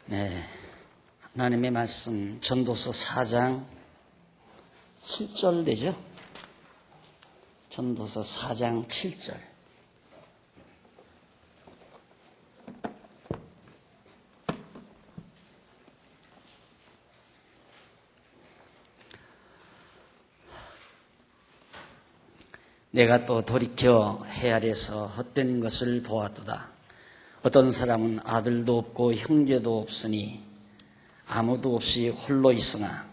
네, 하나님의 말씀 전도서 4장 7절 되죠? 전도서 4장 7절. 내가 또 돌이켜 해아래서 헛된 것을 보았도다. 어떤 사람은 아들도 없고 형제도 없으니 아무도 없이 홀로 있으나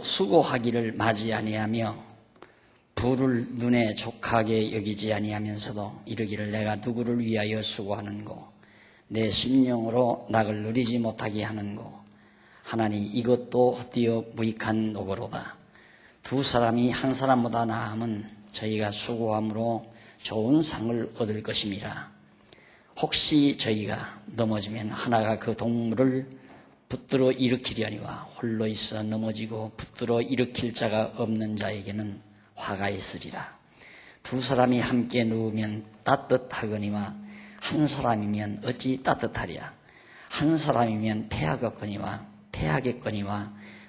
수고하기를 맞이 아니하며 부를 눈에 족하게 여기지 아니하면서도 이르기를 내가 누구를 위하여 수고하는고 내 심령으로 낙을 누리지 못하게 하는고 하나니 이것도 헛되어 무익한 노고로다. 두 사람이 한 사람보다 나음은 저희가 수고함으로 좋은 상을 얻을 것임이라. 혹시 저희가 넘어지면 하나가 그 동물을 붙들어 일으키려니와 홀로 있어 넘어지고 붙들어 일으킬 자가 없는 자에게는 화가 있으리라. 두 사람이 함께 누우면 따뜻하거니와 한 사람이면 어찌 따뜻하랴. 한 사람이면 패하겠거니와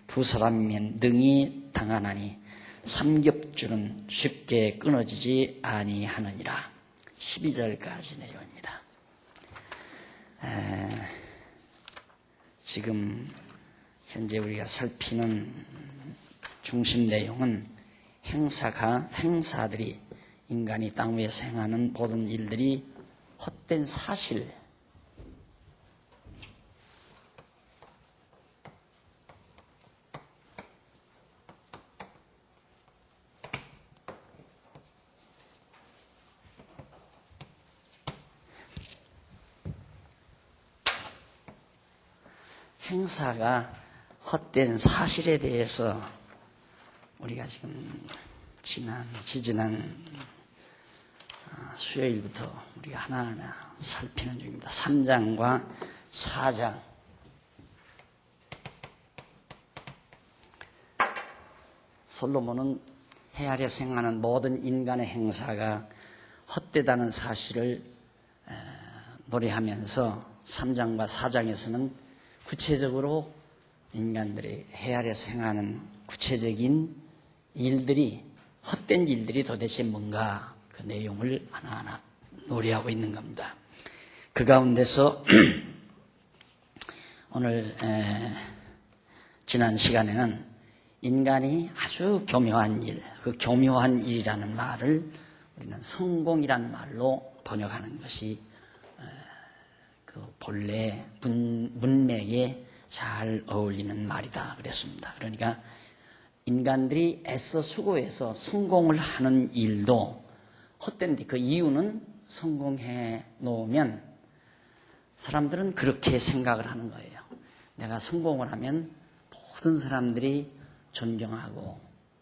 두 사람이면 능히 당하나니 삼겹줄은 쉽게 끊어지지 아니하느니라. 12절까지 내용입니다. 지금 현재 우리가 살피는 중심 내용은 행사들이 인간이 땅 위에서 행하는 모든 일들이 헛된 사실, 행사가 헛된 사실에 대해서 우리가 지금 지지난 수요일부터 우리가 하나하나 살피는 중입니다. 3장과 4장. 솔로몬은 해 아래에서 행하는 모든 인간의 행사가 헛되다는 사실을 노래하면서 3장과 4장에서는 구체적으로 인간들이 해 아래에서 행하는 구체적인 일들이, 헛된 일들이 도대체 뭔가 그 내용을 하나하나 노래하고 있는 겁니다. 그 가운데서 오늘 지난 시간에는 인간이 아주 교묘한 일, 그 교묘한 일이라는 말을 우리는 성공이라는 말로 번역하는 것이 그 본래 문맥에 잘 어울리는 말이다 그랬습니다. 그러니까 인간들이 애써 수고해서 성공을 하는 일도 헛된데 그 이유는 성공해 놓으면 사람들은 그렇게 생각을 하는 거예요. 내가 성공을 하면 모든 사람들이 존경하고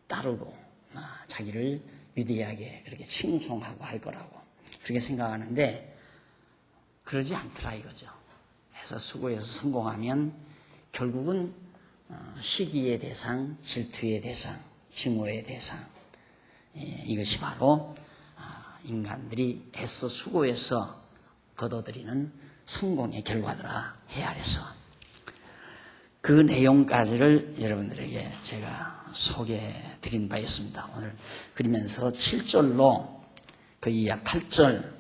따르고 자기를 위대하게 그렇게 칭송하고 할 거라고 그렇게 생각하는데 그러지 않더라 이거죠. 해서 수고해서 성공하면 결국은 시기의 대상, 질투의 대상, 증오의 대상, 이것이 바로 인간들이 애써 수고해서 거둬들이는 성공의 결과더라. 해 아래서. 그 내용까지를 여러분들에게 제가 소개해 드린 바 있습니다. 오늘 그러면서 7절로 그 이하 8절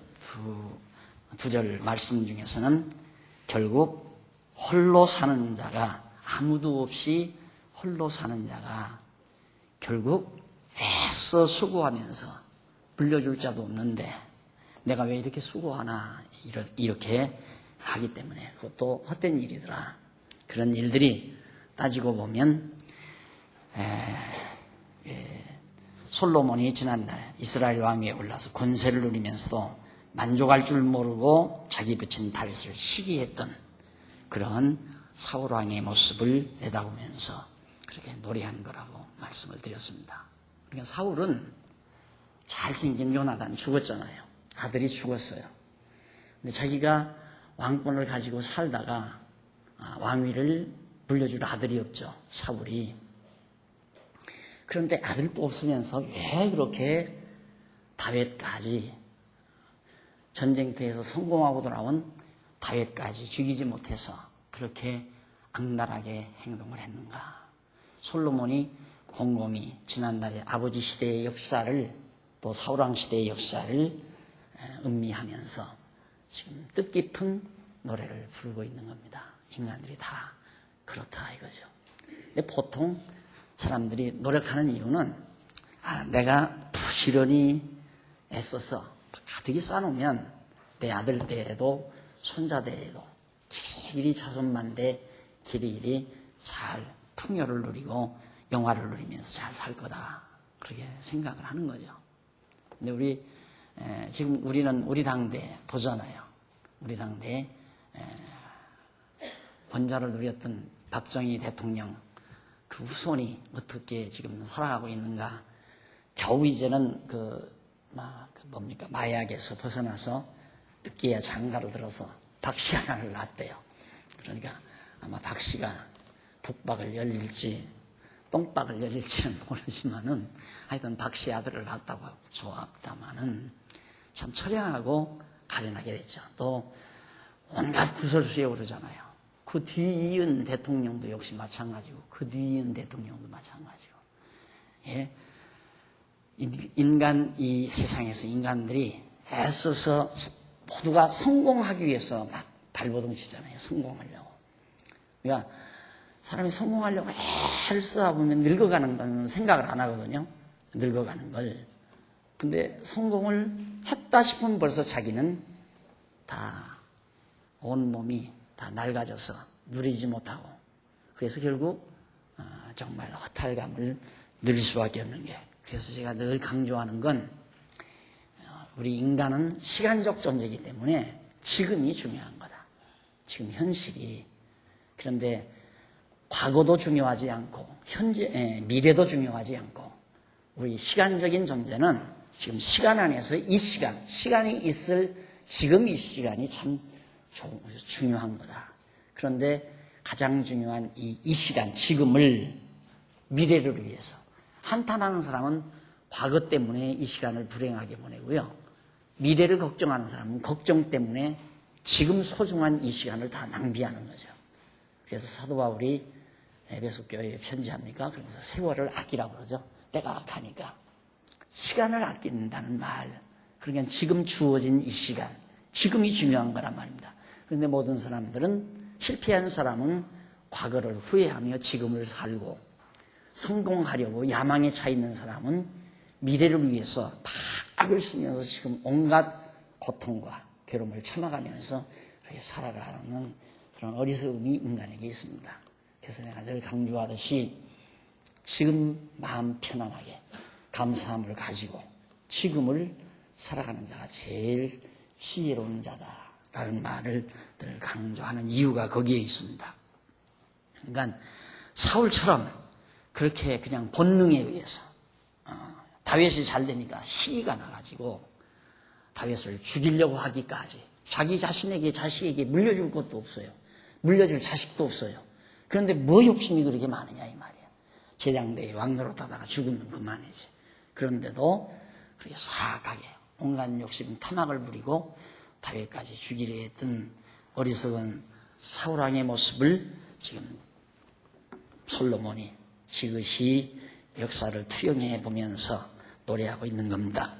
두 절 말씀 중에서는 결국 홀로 사는 자가, 아무도 없이 홀로 사는 자가 결국 애써 수고하면서 불려줄 자도 없는데 내가 왜 이렇게 수고하나 이렇게 하기 때문에 그것도 헛된 일이더라. 그런 일들이 따지고 보면 솔로몬이 지난날 이스라엘 왕위에 올라서 권세를 누리면서도 만족할 줄 모르고 자기 붙인 다윗을 시기했던 그런 사울 왕의 모습을 내다보면서 그렇게 노래한 거라고 말씀을 드렸습니다. 그러니까 사울은 잘생긴 요나단 죽었잖아요. 아들이 죽었어요. 근데 자기가 왕권을 가지고 살다가 왕위를 물려줄 아들이 없죠. 사울이. 그런데 아들도 없으면서 왜 그렇게 다윗까지 전쟁터에서 성공하고 돌아온 다윗까지 죽이지 못해서 그렇게 악랄하게 행동을 했는가? 솔로몬이 곰곰이 지난날의 아버지 시대의 역사를 또 사울왕 시대의 역사를 음미하면서 지금 뜻깊은 노래를 부르고 있는 겁니다. 인간들이 다 그렇다 이거죠. 근데 보통 사람들이 노력하는 이유는 내가 부지런히 애써서 가득히 쌓아놓으면 내 아들 때에도 손자 때에도 길이 자손만대 길이 잘 풍요를 누리고 영화를 누리면서 잘 살 거다 그렇게 생각을 하는 거죠. 근데 지금 우리는 우리 당대 보잖아요. 우리 당대 권좌를 누렸던 박정희 대통령 그 후손이 어떻게 지금 살아가고 있는가? 겨우 이제는 마약에서 벗어나서 늦게야 장가를 들어서 박씨 하나를 낳았대요. 그러니까 아마 박씨가 북박을 열릴지 똥박을 열릴지는 모르지만은 하여튼 박씨 아들을 낳았다고 좋았다마는 참 처량하고 가련하게 됐죠. 또 온갖 구설수에 오르잖아요. 그 뒤이은 대통령도 역시 마찬가지고 그 뒤이은 대통령도 마찬가지고 예. 이 세상에서 인간들이 애써서 모두가 성공하기 위해서 막 발버둥 치잖아요. 성공하려고. 그러니까 사람이 성공하려고 애를 쓰다 보면 늙어가는 건 생각을 안 하거든요. 늙어가는 걸. 근데 성공을 했다 싶으면 벌써 자기는 다 온몸이 다 낡아져서 누리지 못하고 그래서 결국 정말 허탈감을 누릴 수밖에 없는 게 그래서 제가 늘 강조하는 건 우리 인간은 시간적 존재이기 때문에 지금이 중요한 거다. 지금 현실이. 그런데 과거도 중요하지 않고 미래도 중요하지 않고 우리 시간적인 존재는 지금 시간 안에서 이 시간이 있을 지금 이 시간이 참 중요한 거다. 그런데 가장 중요한 이 시간, 지금을 미래를 위해서 한탄하는 사람은 과거 때문에 이 시간을 불행하게 보내고요. 미래를 걱정하는 사람은 걱정 때문에 지금 소중한 이 시간을 다 낭비하는 거죠. 그래서 사도 바울이 에베소 교회에 편지합니까? 그러면서 세월을 아끼라고 그러죠. 때가 악하니까. 시간을 아낀다는 말. 그러니까 지금 주어진 이 시간. 지금이 중요한 거란 말입니다. 그런데 모든 사람들은 실패한 사람은 과거를 후회하며 지금을 살고 성공하려고 야망에 차 있는 사람은 미래를 위해서 막을 쓰면서 지금 온갖 고통과 괴로움을 참아가면서 그렇게 살아가는 그런 어리석음이 인간에게 있습니다. 그래서 내가 늘 강조하듯이 지금 마음 편안하게 감사함을 가지고 지금을 살아가는 자가 제일 지혜로운 자다라는 말을 늘 강조하는 이유가 거기에 있습니다. 그러니까 사울처럼 그렇게 그냥 본능에 의해서 다윗이 잘 되니까 시기가 나가지고 다윗을 죽이려고 하기까지 자기 자식에게 물려줄 것도 없어요. 물려줄 자식도 없어요. 그런데 뭐 욕심이 그렇게 많으냐 이 말이야. 제장대에 왕노릇하다가 죽으면 그만이지. 그런데도 그렇게 사악하게 온갖 욕심 탐악을 부리고 다윗까지 죽이려 했던 어리석은 사울왕의 모습을 지금 솔로몬이 지그시 역사를 투영해 보면서 노래하고 있는 겁니다.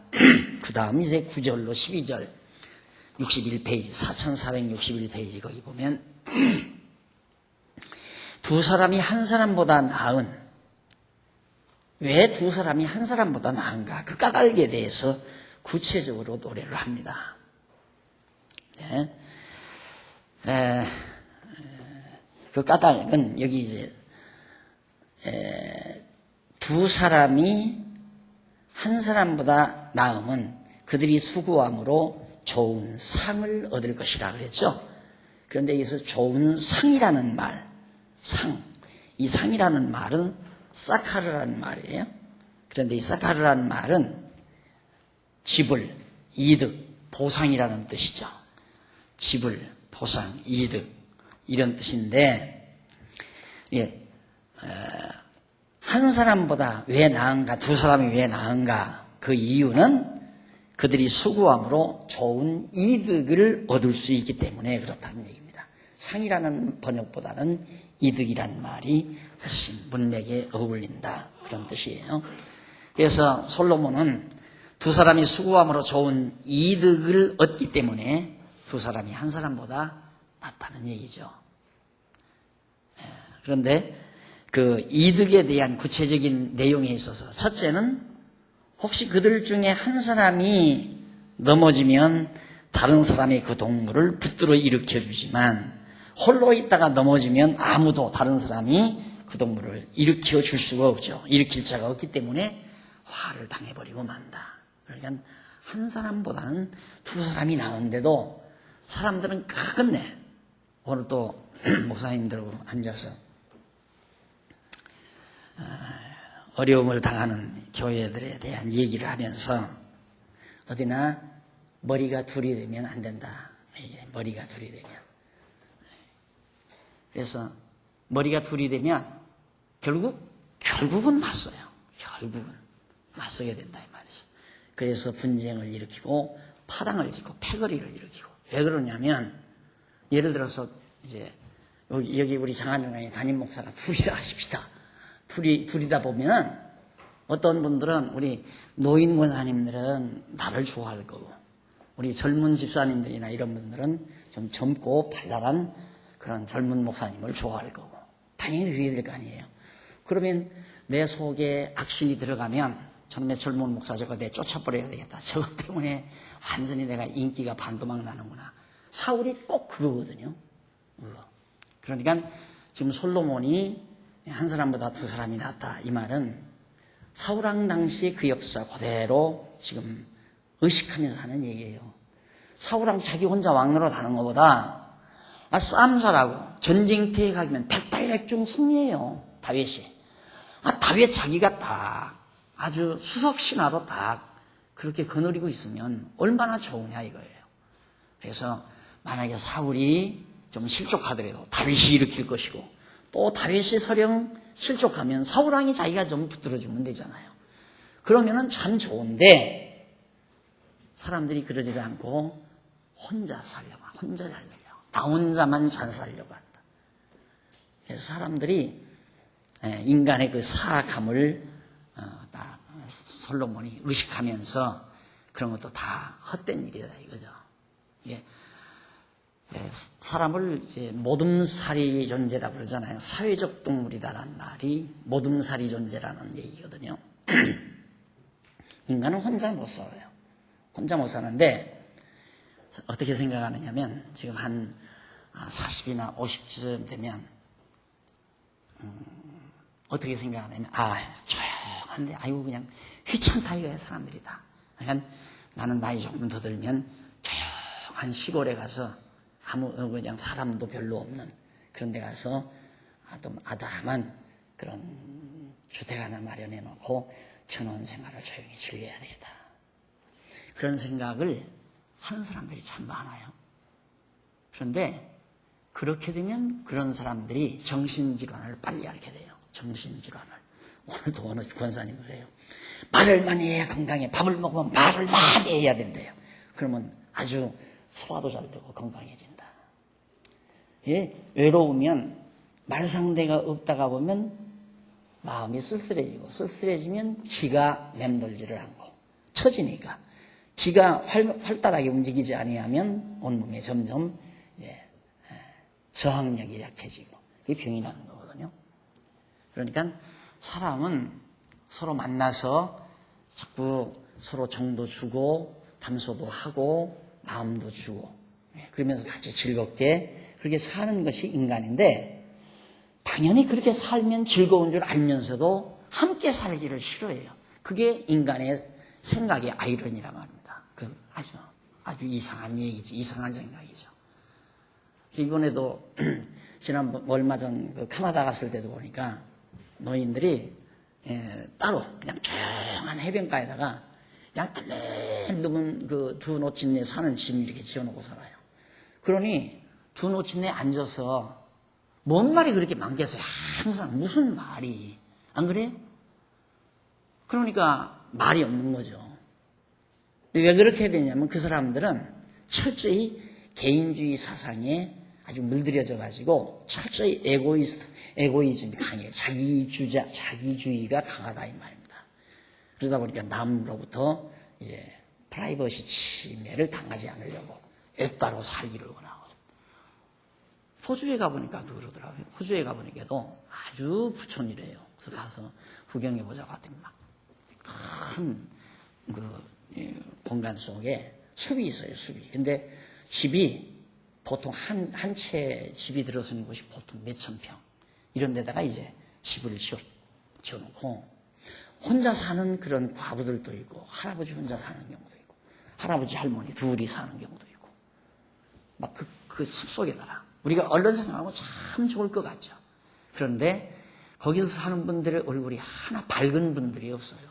그 다음 이제 9절로 12절 61페이지 4461페이지 거기 보면 두 사람이 한 사람보다 나은 왜 두 사람이 한 사람보다 나은가 그 까닭에 대해서 구체적으로 노래를 합니다. 네. 그 까닭은 여기 이제 두 사람이 한 사람보다 나음은 그들이 수고함으로 좋은 상을 얻을 것이라 그랬죠. 그런데 여기서 좋은 상이라는 말, 이 상이라는 말은 사카르라는 말이에요. 그런데 이 사카르라는 말은 지불, 이득, 보상이라는 뜻이죠. 지불, 보상, 이득 이런 뜻인데 한 사람보다 왜 나은가, 두 사람이 왜 나은가, 그 이유는 그들이 수고함으로 좋은 이득을 얻을 수 있기 때문에 그렇다는 얘기입니다. 상이라는 번역보다는 이득이라는 말이 훨씬 문맥에 어울린다, 그런 뜻이에요. 그래서 솔로몬은 두 사람이 수고함으로 좋은 이득을 얻기 때문에 두 사람이 한 사람보다 낫다는 얘기죠. 그런데 그 이득에 대한 구체적인 내용에 있어서 첫째는 혹시 그들 중에 한 사람이 넘어지면 다른 사람이 그 동물을 붙들어 일으켜 주지만 홀로 있다가 넘어지면 아무도 다른 사람이 그 동물을 일으켜 줄 수가 없죠. 일으킬 자가 없기 때문에 화를 당해버리고 만다. 그러니까 한 사람보다는 두 사람이 나은데도 사람들은 끝내 오늘 또 목사님들하고 앉아서 어려움을 당하는 교회들에 대한 얘기를 하면서 어디나 머리가 둘이 되면 안 된다. 머리가 둘이 되면. 그래서 머리가 둘이 되면 결국은 맞서요. 결국은 맞서게 된다 이 말이죠. 그래서 분쟁을 일으키고 파당을 짓고 패거리를 일으키고. 왜 그러냐면 예를 들어서 이제 여기 우리 장안영강의 담임 목사가 둘이라 하십시다. 둘이다 보면 어떤 분들은 우리 노인 권사님들은 나를 좋아할 거고 우리 젊은 집사님들이나 이런 분들은 좀 젊고 발랄한 그런 젊은 목사님을 좋아할 거고 당연히 그래야 될 거 아니에요. 그러면 내 속에 악신이 들어가면 저놈의 젊은 목사 저거 내 쫓아버려야 되겠다. 저것 때문에 완전히 내가 인기가 반도막 나는구나. 사울이 꼭 그거거든요. 그러니까 지금 솔로몬이 한 사람보다 두 사람이 낫다. 이 말은 사울왕 당시의 그 역사 그대로 지금 의식하면서 하는 얘기예요. 사울왕 자기 혼자 왕노릇 하는 것보다 싸움 잘하고 전쟁터에 가면 백발백중 승리해요. 다윗이. 다윗 자기가 딱 아주 수석신하로 딱 그렇게 거느리고 있으면 얼마나 좋으냐 이거예요. 그래서 만약에 사울이 좀 실족하더라도 다윗이 일으킬 것이고 또 다윗이 서령 실족하면 사울왕이 자기가 좀 붙들어주면 되잖아요. 그러면은 참 좋은데 사람들이 그러지도 않고 혼자 살려고, 혼자 살려고, 나 혼자만 잘 살려고 한다. 그래서 사람들이 인간의 그 사악함을 다 솔로몬이 의식하면서 그런 것도 다 헛된 일이다 이거죠. 이게 사람을 이제 모둠살이 존재라고 그러잖아요. 사회적 동물이다라는 말이 모둠살이 존재라는 얘기거든요. 인간은 혼자 못 살아요. 혼자 못 사는데 어떻게 생각하느냐면 지금 한 40이나 50쯤 되면 어떻게 생각하냐면 조용한데 아이고 그냥 귀찮다 이거야 사람들이 다. 그러니까 나는 나이 조금 더 들면 조용한 시골에 가서 그냥 사람도 별로 없는 그런 데 가서 좀 아담한 그런 주택 하나 마련해 놓고 전원 생활을 조용히 즐겨야 되겠다. 그런 생각을 하는 사람들이 참 많아요. 그런데 그렇게 되면 그런 사람들이 정신질환을 빨리 앓게 돼요. 정신질환을. 오늘도 어느 권사님을 해요. 말을 많이 해야 건강해. 밥을 먹으면 말을 많이 해야 된대요. 그러면 아주 소화도 잘 되고 건강해진다. 외로우면 말 상대가 없다가 보면 마음이 쓸쓸해지고 쓸쓸해지면 기가 맴돌지를 않고 처지니까 기가 활달하게 움직이지 아니하면 온몸에 점점 저항력이 약해지고 그게 병이 나는 거거든요. 그러니까 사람은 서로 만나서 자꾸 서로 정도 주고 담소도 하고 마음도 주고 그러면서 같이 즐겁게 그렇게 사는 것이 인간인데 당연히 그렇게 살면 즐거운 줄 알면서도 함께 살기를 싫어해요. 그게 인간의 생각의 아이러니라고 합니다. 그 아주 이상한 얘기죠. 이상한 생각이죠. 이번에도 지난 얼마 전 그 캐나다 갔을 때도 보니까 노인들이 따로 그냥 조용한 해변가에다가 그냥 뜰레 그 두 노친네 사는 집 이렇게 지어놓고 살아요. 그러니 두 노친네 앉아서 뭔 말이 그렇게 많겠어요. 항상 무슨 말이 안 그래요? 그러니까 말이 없는 거죠. 왜 그렇게 해야 되냐면 그 사람들은 철저히 개인주의 사상에 아주 물들여져 가지고 철저히 에고이즘이 강해요. 자기주의가 강하다 이 말입니다. 그러다 보니까 남으로부터 이제 프라이버시 침해를 당하지 않으려고 애따로 살기를 원하고. 호주에 가보니까 또 그러더라고요. 호주에 가보니까도 아주 부촌이래요. 그래서 가서 구경해보자고 하더니 막 큰 공간 속에 숲이 있어요, 숲이. 근데 집이 보통 한 채 집이 들어서는 곳이 보통 몇천 평. 이런 데다가 이제 집을 지어놓고 혼자 사는 그런 과부들도 있고 할아버지 혼자 사는 경우도 있고 할아버지 할머니 둘이 사는 경우도 있고 막 그 숲속에다가 우리가 얼른 생각하면 참 좋을 것 같죠. 그런데 거기서 사는 분들의 얼굴이 하나 밝은 분들이 없어요.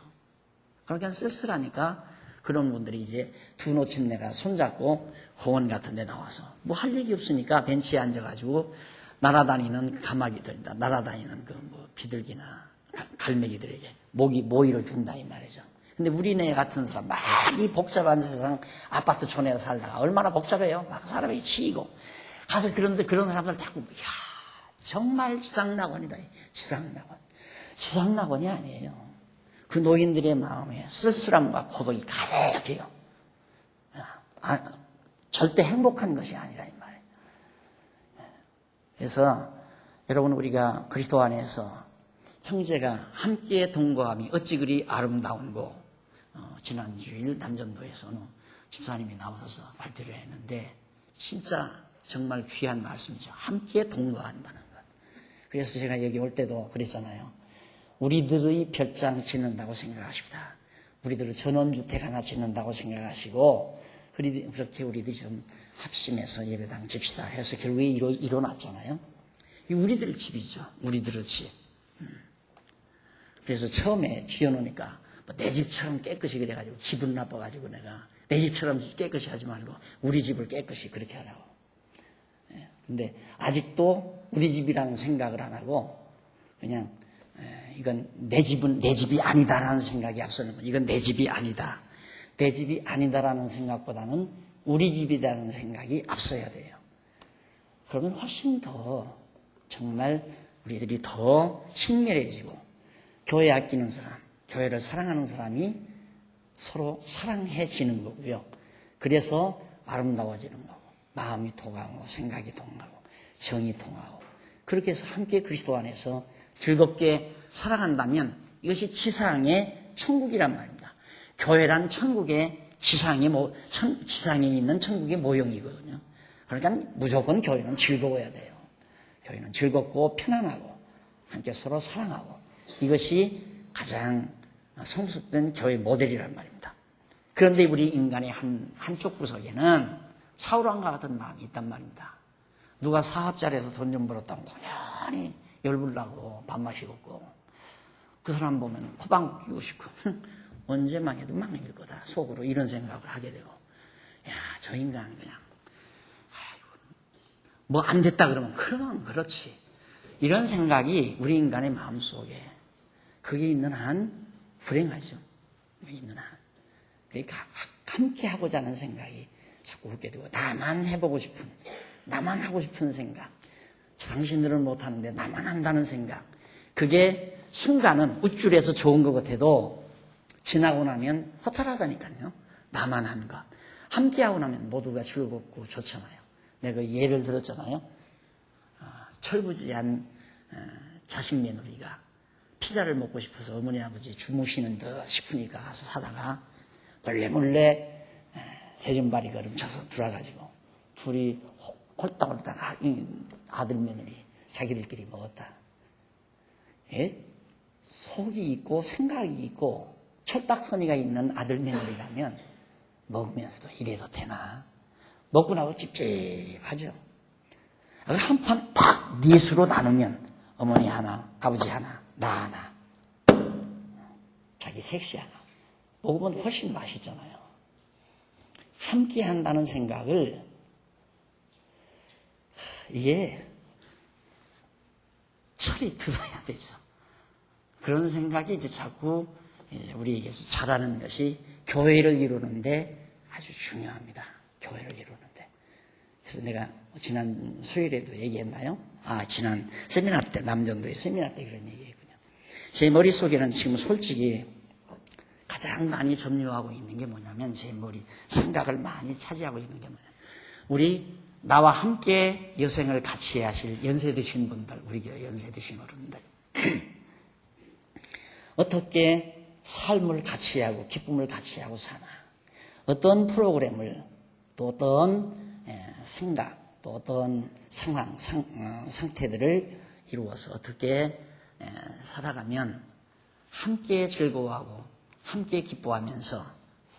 그러니까 쓸쓸하니까 그런 분들이 이제 두 놓친 내가 손잡고 공원 같은 데 나와서 뭐 할 얘기 없으니까 벤치에 앉아가지고 날아다니는 가마귀들이다. 날아다니는 비둘기나 갈매기들에게 모이를 준다 이 말이죠. 근데 우리네 같은 사람 막 이 복잡한 세상 아파트촌에 살다가 얼마나 복잡해요. 막 사람이 치이고 가서 그런 사람들 자꾸 정말 지상낙원이다. 지상낙원이 아니에요. 그 노인들의 마음에 쓸쓸함과 고독이 가득해요. 절대 행복한 것이 아니라 이 말이에요. 그래서 여러분 우리가 그리스도 안에서 형제가 함께 동거함이 어찌 그리 아름다운고 지난 주일 남전도에서 어느 집사님이 나와서 발표를 했는데 진짜 정말 귀한 말씀이죠. 함께 동거한다는 것. 그래서 제가 여기 올 때도 그랬잖아요. 우리들의 별장 짓는다고 생각하십니다. 우리들의 전원주택 하나 짓는다고 생각하시고 그렇게 우리들이 좀 합심해서 예배당 집시다 해서 결국에 이뤄놨잖아요. 이 우리들 집이죠. 우리들의 집. 그래서 처음에 지어놓으니까 내 집처럼 깨끗이 그래가지고 기분 나빠가지고 내가 내 집처럼 깨끗이 하지 말고 우리 집을 깨끗이 그렇게 하라고. 근데 아직도 우리 집이라는 생각을 안 하고 그냥 이건 내 집이 아니다라는 생각이 앞서는 거예요. 이건 내 집이 아니다. 내 집이 아니다라는 생각보다는 우리 집이라는 생각이 앞서야 돼요. 그러면 훨씬 더 정말 우리들이 더 신밀해지고 교회 아끼는 사람, 교회를 사랑하는 사람이 서로 사랑해지는 거고요. 그래서 아름다워지는 거고 마음이 통하고 생각이 통하고 정이 통하고 그렇게 해서 함께 그리스도 안에서 즐겁게 살아간다면 이것이 지상의 천국이란 말입니다. 교회란 천국의 지상에 있는 천국의 모형이거든요. 그러니까 무조건 교회는 즐거워야 돼요. 교회는 즐겁고 편안하고 함께 서로 사랑하고 이것이 가장 성숙된 교회 모델이란 말입니다. 그런데 우리 인간의 한쪽 구석에는 사울왕과 같은 마음이 있단 말입니다. 누가 사업자리에서 돈 좀 벌었다면 당연히 열불나고 밥맛이 없고 그 사람 보면 코방구 끼고 싶고 언제 망해도 망할 거다 속으로 이런 생각을 하게 되고 저 인간 그냥 뭐 안 됐다 그러면 그렇지 이런 생각이 우리 인간의 마음속에 그게 있는 한 불행하죠. 있는 한 그러니까 함께 하고자 하는 생각이 자꾸 웃게 되고 나만 해보고 싶은 나만 하고 싶은 생각 당신들은 못하는데 나만 한다는 생각 그게 순간은 우쭐해서 좋은 것 같아도 지나고 나면 허탈하다니까요. 나만 한 것 함께하고 나면 모두가 즐겁고 좋잖아요. 내가 예를 들었잖아요. 철부지한 자식 며느리가 피자를 먹고 싶어서 어머니 아버지 주무시는 듯 싶으니까 가서 사다가 몰래 세전발이 걸음쳐서 들어가지고 둘이 홀딱홀딱 아들 며느리 자기들끼리 먹었다. 속이 있고 생각이 있고 철딱서니가 있는 아들 며느리라면 먹으면서도 이래도 되나 먹고 나서 찝찝하죠. 한 판 딱 넷으로 나누면 어머니 하나 아버지 하나 나 하나 자기 셋이 하나 먹으면 훨씬 맛있잖아요. 함께 한다는 생각을 이게 철이 들어야 되죠. 그런 생각이 이제 자꾸 이제 우리에게서 자라는 것이 교회를 이루는데 아주 중요합니다. 교회를 이루는데. 그래서 내가 지난 수요일에도 얘기했나요? 지난 세미나 때, 남전도의 세미나 때 그런 얘기했군요. 제 머릿속에는 지금 솔직히 가장 많이 점유하고 있는 게 뭐냐면, 제 머리, 생각을 많이 차지하고 있는 게 뭐냐면, 우리 나와 함께 여생을 같이 하실 연세 드신 분들, 우리 교회 연세 드신 어른들, 어떻게 삶을 같이 하고 기쁨을 같이 하고 사나, 어떤 프로그램을, 또 어떤 생각, 또 어떤 상황, 상태들을 이루어서 어떻게 살아가면 함께 즐거워하고 함께 기뻐하면서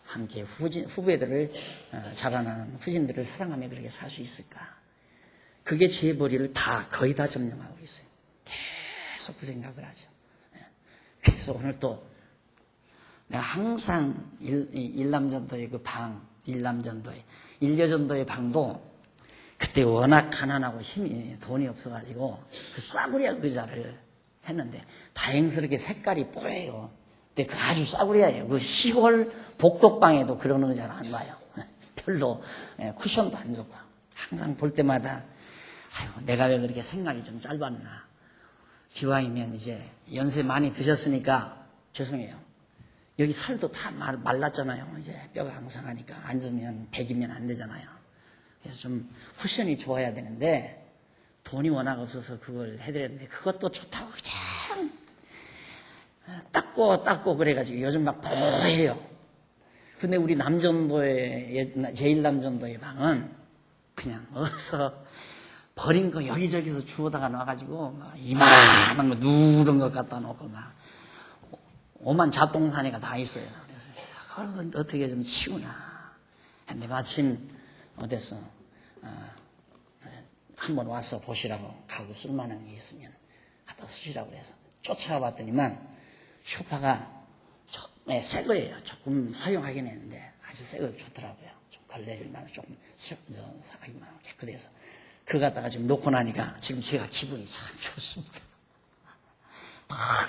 함께 후배들을, 자라나는 후진들을 사랑하며 그렇게 살 수 있을까? 그게 제 머리를 거의 다 점령하고 있어요. 계속 그 생각을 하죠. 그래서 오늘 또 내가 항상 일남전도의 그 방, 일여전도의 방도 그때 워낙 가난하고 돈이 없어가지고 그 싸구려 의자를 했는데 다행스럽게 색깔이 뽀예요. 근데 그 아주 싸구려예요. 그 시골 복덕방에도 그런 의자는 안 봐요. 별로 쿠션도 안 좋고. 항상 볼 때마다 내가 왜 그렇게 생각이 좀 짧았나. 기왕이면 이제 연세 많이 드셨으니까 죄송해요. 여기 살도 다 말랐잖아요. 이제 뼈가 항상하니까 앉으면 100이면 안 되잖아요. 그래서 좀 쿠션이 좋아야 되는데 돈이 워낙 없어서 그걸 해드렸는데 그것도 좋다고 그냥 닦고 그래가지고 요즘 막 뽀해요. 근데 우리 남전도의, 제1남전도의 방은 그냥 어서 버린 거 여기저기서 주워다가 놔가지고 이만한 거 누런 거 갖다 놓고 막 오만 잡동사니가 다 있어요. 그래서 그걸 어떻게 좀 치우나. 근데 마침 어디서 한번 와서 보시라고 가구 쓸만한 게 있으면 갖다 쓰시라고 그래서 쫓아가 봤더니만 소파가 새 거예요. 조금 사용하긴 했는데 아주 새 거 좋더라고요. 좀 걸레질만 조금 사기만 깨끗해서 그거 갖다가 지금 놓고 나니까 지금 제가 기분이 참 좋습니다.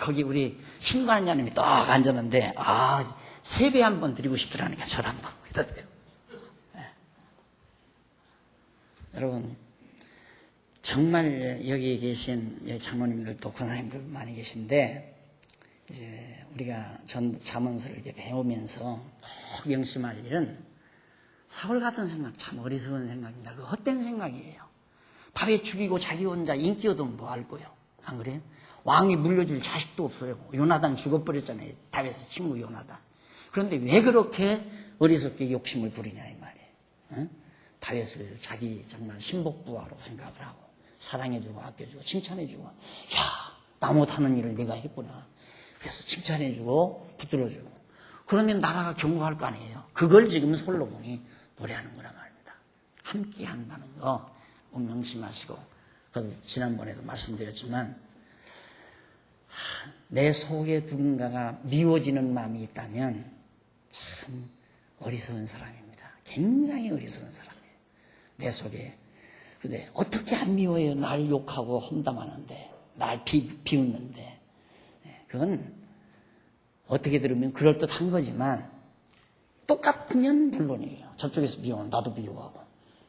거기 우리 신관장님이 딱 앉았는데 세배 한번 드리고 싶더라니까 저를 한번 믿어요. 여러분 정말 여기 계신 장로님들도 권사님들 많이 계신데 이제 우리가 잠언서를 이렇게 배우면서 꼭 명심할 일은 사울 같은 생각 참 어리석은 생각입니다. 그 헛된 생각이에요. 다윗 죽이고 자기 혼자 인기 얻으면 뭐 할 거예요? 안 그래요? 왕이 물려줄 자식도 없어요. 요나단 죽어버렸잖아요. 다윗의 친구 요나단. 그런데 왜 그렇게 어리석게 욕심을 부리냐 이 말이에요. 응? 다윗을 자기 정말 신복부하로 생각을 하고 사랑해주고 아껴주고 칭찬해주고 나 못하는 일을 네가 했구나. 그래서 칭찬해주고 붙들어주고 그러면 나라가 경고할 거 아니에요. 그걸 지금 솔로몬이 노래하는 거란 말입니다. 함께 한다는 거 꼭 명심하시고 지난번에도 말씀드렸지만 내 속에 누군가가 미워지는 마음이 있다면 참 어리석은 사람입니다. 굉장히 어리석은 사람이에요. 내 속에. 근데 어떻게 안 미워요? 날 욕하고 험담하는데 날 비웃는데 그건 어떻게 들으면 그럴듯한 거지만 똑같으면 물론이에요. 저쪽에서 미워하면 나도 미워하고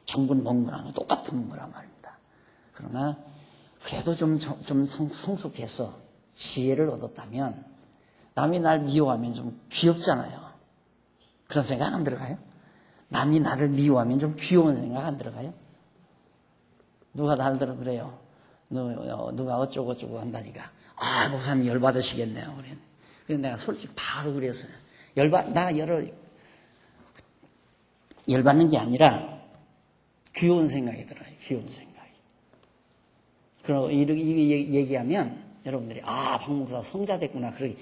정군 멍군하면 똑같은 거란 말입니다. 그러나 그래도 좀 성숙해서 지혜를 얻었다면 남이 날 미워하면 좀 귀엽잖아요. 그런 생각 안 들어가요? 남이 나를 미워하면 좀 귀여운 생각 안 들어가요? 누가 날들어 그래요. 누가 어쩌고 한다니까. 목사님 열받으시겠네요. 그래. 그래서 내가 솔직히 바로 그랬어요. 열받는 게 아니라 귀여운 생각이 들어요. 귀여운 생각이. 그리고 이렇게 얘기하면 여러분들이 박 목사 성자 됐구나. 그러기.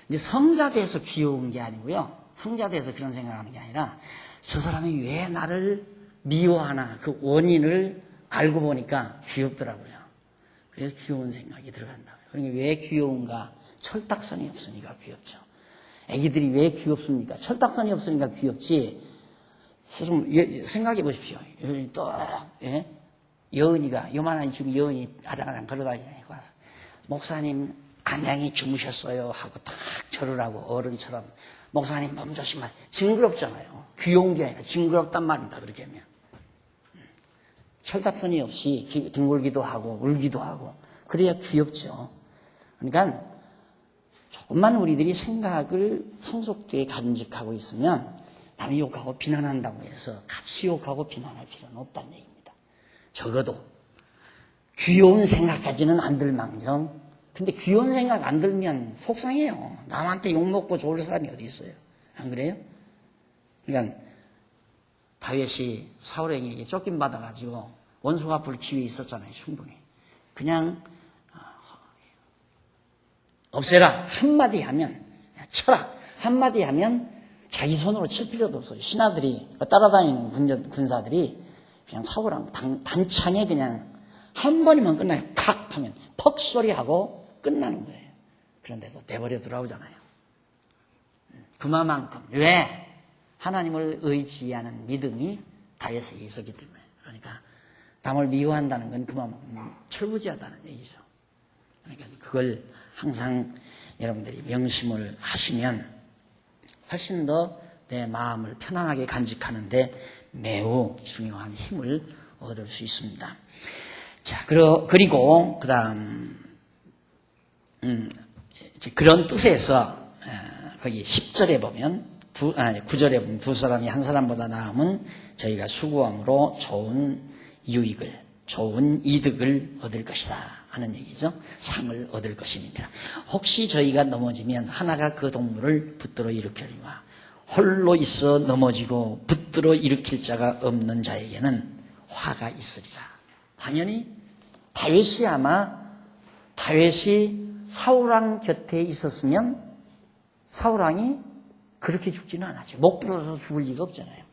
이제 성자 돼서 귀여운 게 아니고요. 성자 돼서 그런 생각하는 게 아니라 저 사람이 왜 나를 미워하나 그 원인을 알고 보니까 귀엽더라고요. 그래서 귀여운 생각이 들어간다고요. 그러니까 왜 귀여운가? 철딱선이 없으니까 귀엽죠. 애기들이 왜 귀엽습니까? 철딱선이 없으니까 귀엽지. 생각해 보십시오. 또 여은이가 요만한 지금 여은이 아장아장 걸어다니잖아요. 목사님 안양이 주무셨어요 하고 탁 절을 하고 어른처럼 목사님 몸 조심하세요. 징그럽잖아요. 귀여운 게 아니라 징그럽단 말입니다. 그렇게 하면. 철답선이 없이 뒹굴기도 하고 울기도 하고 그래야 귀엽죠. 그러니까 조금만 우리들이 생각을 성속되게 간직하고 있으면 남이 욕하고 비난한다고 해서 같이 욕하고 비난할 필요는 없다는 얘기입니다. 적어도 귀여운 생각까지는 안 들망정. 근데 귀여운 생각 안 들면 속상해요. 남한테 욕먹고 좋을 사람이 어디 있어요. 안 그래요? 그러니까 다윗이 사울에게 쫓김받아가지고 원수가 불키위에 있었잖아요. 충분히. 그냥 없애라 한마디 하면 쳐라 한마디 하면 자기 손으로 칠 필요도 없어요. 신하들이 따라다니는 군사들이 그냥 사울랑 단창에 그냥 한 번이면 끝나요. 탁 하면 퍽 소리하고 끝나는 거예요. 그런데도 내버려 두라오잖아요. 그만큼 왜? 하나님을 의지하는 믿음이 다윗에게 있었기 때문에. 그러니까 남을 미워한다는 건 그만큼 철부지하다는 얘기죠. 그러니까 그걸 항상 여러분들이 명심을 하시면 훨씬 더 내 마음을 편안하게 간직하는데 매우 중요한 힘을 얻을 수 있습니다. 자, 그리고 그다음 그런 뜻에서 거기 10절에 보면 9절에 보면 두 사람이 한 사람보다 나으면 저희가 수고함으로 좋은 유익을 좋은 이득을 얻을 것이다 하는 얘기죠. 상을 얻을 것이니까. 혹시 저희가 넘어지면 하나가 그 동물을 붙들어 일으키리와 홀로 있어 넘어지고 붙들어 일으킬 자가 없는 자에게는 화가 있으리라. 당연히 다윗이 사울왕 곁에 있었으면 사울왕이 그렇게 죽지는 않았죠. 목 부러져서 죽을 리가 없잖아요.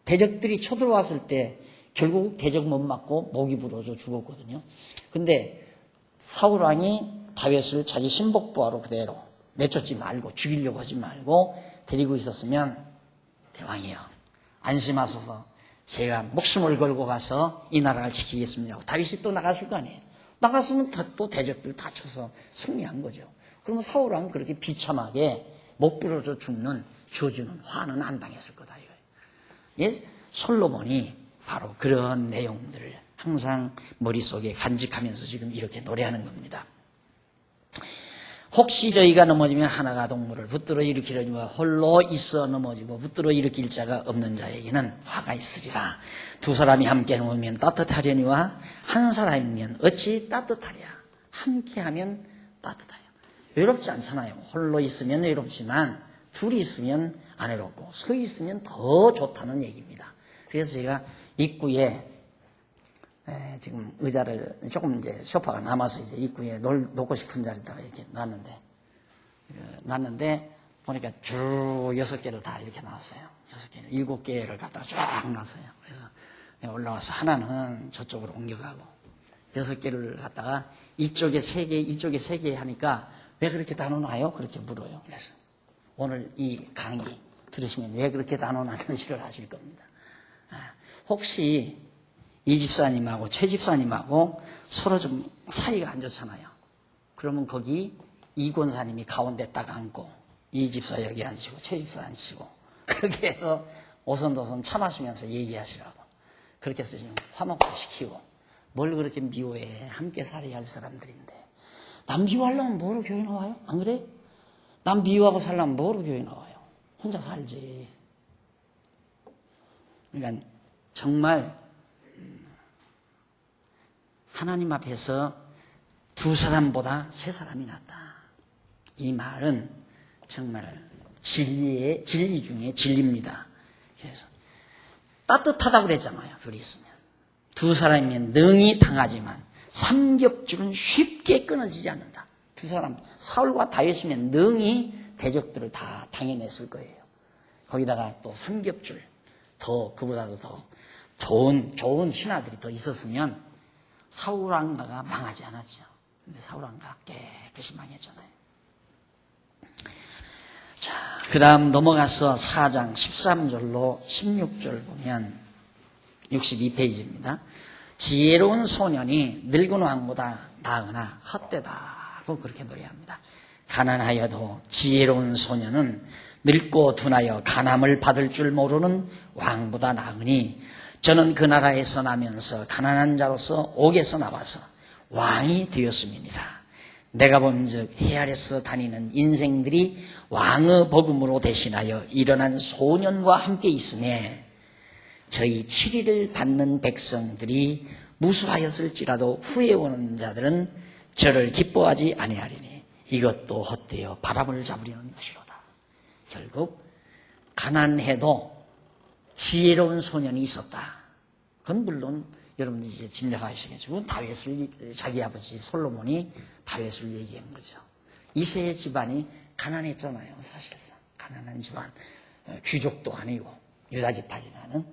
대적들이 쳐들어왔을 때 결국 대적 못 맞고 목이 부러져 죽었거든요. 근데 사울왕이 다윗을 자기 신복부하로 그대로 내쫓지 말고 죽이려고 하지 말고 데리고 있었으면 대왕이요 안심하소서 제가 목숨을 걸고 가서 이 나라를 지키겠습니다. 다윗이 또 나갔을 거 아니에요. 나갔으면 또 대적들 다쳐서 승리한 거죠. 그러면 사울왕은 그렇게 비참하게 목 부러져 죽는 조주는 화는 안 당했을 거다 이거예요. 솔로몬이 바로 그런 내용들을 항상 머릿속에 간직하면서 지금 이렇게 노래하는 겁니다. 혹시 저희가 넘어지면 하나가 동물을 붙들어 일으키려니와 홀로 있어 넘어지고 붙들어 일으킬 자가 없는 자에게는 화가 있으리라. 두 사람이 함께 누우면 따뜻하려니와 한 사람이면 어찌 따뜻하랴. 함께하면 따뜻하여. 외롭지 않잖아요. 홀로 있으면 외롭지만 둘이 있으면 안 외롭고 서 있으면 더 좋다는 얘기입니다. 그래서 제가 입구에 지금 의자를 조금 이제 소파가 남아서 이제 입구에 놓고 싶은 자리다가 이렇게 놨는데 보니까 쭉 6개를 다 이렇게 놨어요. 6개를 7개를 갖다가 쫙 놨어요. 그래서 내가 올라와서 하나는 저쪽으로 옮겨가고 6개를 갖다가 이쪽에 3개, 이쪽에 3개 하니까 왜 그렇게 다 놓나요? 그렇게 물어요. 그래서 오늘 이 강의 들으시면 왜 그렇게 다 놓았는지를 아실 겁니다. 혹시 이 집사님하고 최 집사님하고 서로 좀 사이가 안 좋잖아요. 그러면 거기 이 권사님이 가운데 딱 앉고 이 집사 여기 앉히고 최 집사 앉히고 그렇게 해서 오손도손 차 마시면서 얘기하시라고 그렇게 해서 좀 화목도 시키고 뭘 그렇게 미워해. 함께 살아야 할 사람들인데 남 미워하려면 뭐로 교회 나와요? 안 그래? 남 미워하고 살려면 뭐로 교회 나와요? 혼자 살지. 그러니까 정말 하나님 앞에서 두 사람보다 세 사람이 낫다. 이 말은 정말 진리 중에 진리입니다. 그래서 따뜻하다고 그랬잖아요. 둘이 있으면. 두 사람이면 능히 당하지만 삼겹줄은 쉽게 끊어지지 않는다. 두 사람, 사울과 다윗이면 능히 대적들을 다 당해냈을 거예요. 거기다가 또 삼겹줄, 그보다도 더 좋은 신하들이 더 있었으면 사울왕가가 망하지 않았죠. 근데 사울왕가 깨끗이 망했잖아요. 자, 그 다음 넘어가서 4장 13절로 16절 보면 62페이지입니다. 지혜로운 소년이 늙은 왕보다 나으나 헛되다 하고 그렇게 노래합니다. 가난하여도 지혜로운 소년은 늙고 둔하여 간함을 받을 줄 모르는 왕보다 나으니 저는 그 나라에서 나면서 가난한 자로서 옥에서 나와서 왕이 되었음이니라. 내가 본즉 해 아래서 다니는 인생들이 왕의 복음으로 대신하여 일어난 소년과 함께 있음에 저희 7일을 받는 백성들이 무수하였을지라도 후에 오는 자들은 저를 기뻐하지 아니하리니 이것도 헛되어 바람을 잡으려는 것이로다. 결국 가난해도 지혜로운 소년이 있었다. 그건 물론 여러분들이 이제 짐작하시겠지만 다윗을 자기 아버지 솔로몬이 다윗을 얘기한 거죠. 이새의 집안이 가난했잖아요. 사실상 가난한 집안, 귀족도 아니고 유다 지파지만은.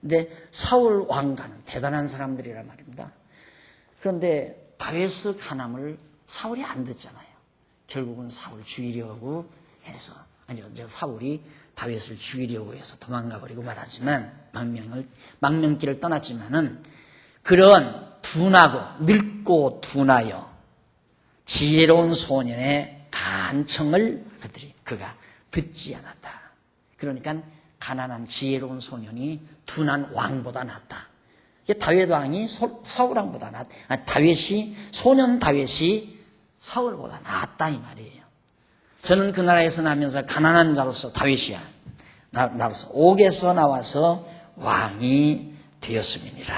근데 사울 왕가는 대단한 사람들이란 말입니다. 그런데 다윗의 가남을 사울이 안 듣잖아요. 결국은 사울 죽이려고 해서 사울이 다윗을 죽이려고 해서 도망가 버리고 말하지만 망명길을 떠났지만은 그런 둔하고 늙고 둔하여 지혜로운 소년의 간청을 그가 듣지 않았다. 그러니까 가난한 지혜로운 소년이 둔한 왕보다 낫다. 다윗 왕이 사울 왕보다 낫다. 소년 다윗이 사울보다 낫다 이 말이에요. 저는 그 나라에서 나면서 가난한 자로서 다윗이야. 나로서 옥에서 나와서 왕이 되었음이니라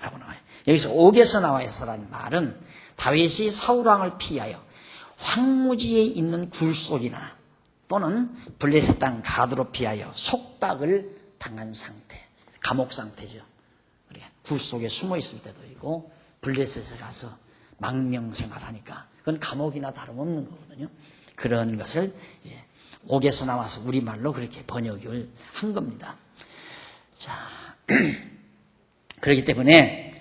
라고 나와요. 여기서 옥에서 나와서라는 말은 다윗이 사울왕을 피하여 황무지에 있는 굴속이나 또는 블레셋 땅 가드로 피하여 속박을 당한 상태, 감옥 상태죠. 굴속에 숨어 있을 때도 있고 블레셋에 가서 망명 생활하니까 그건 감옥이나 다름없는 거거든요. 그런 것을 옥에서 나와서 우리말로 그렇게 번역을 한 겁니다. 자, 그렇기 때문에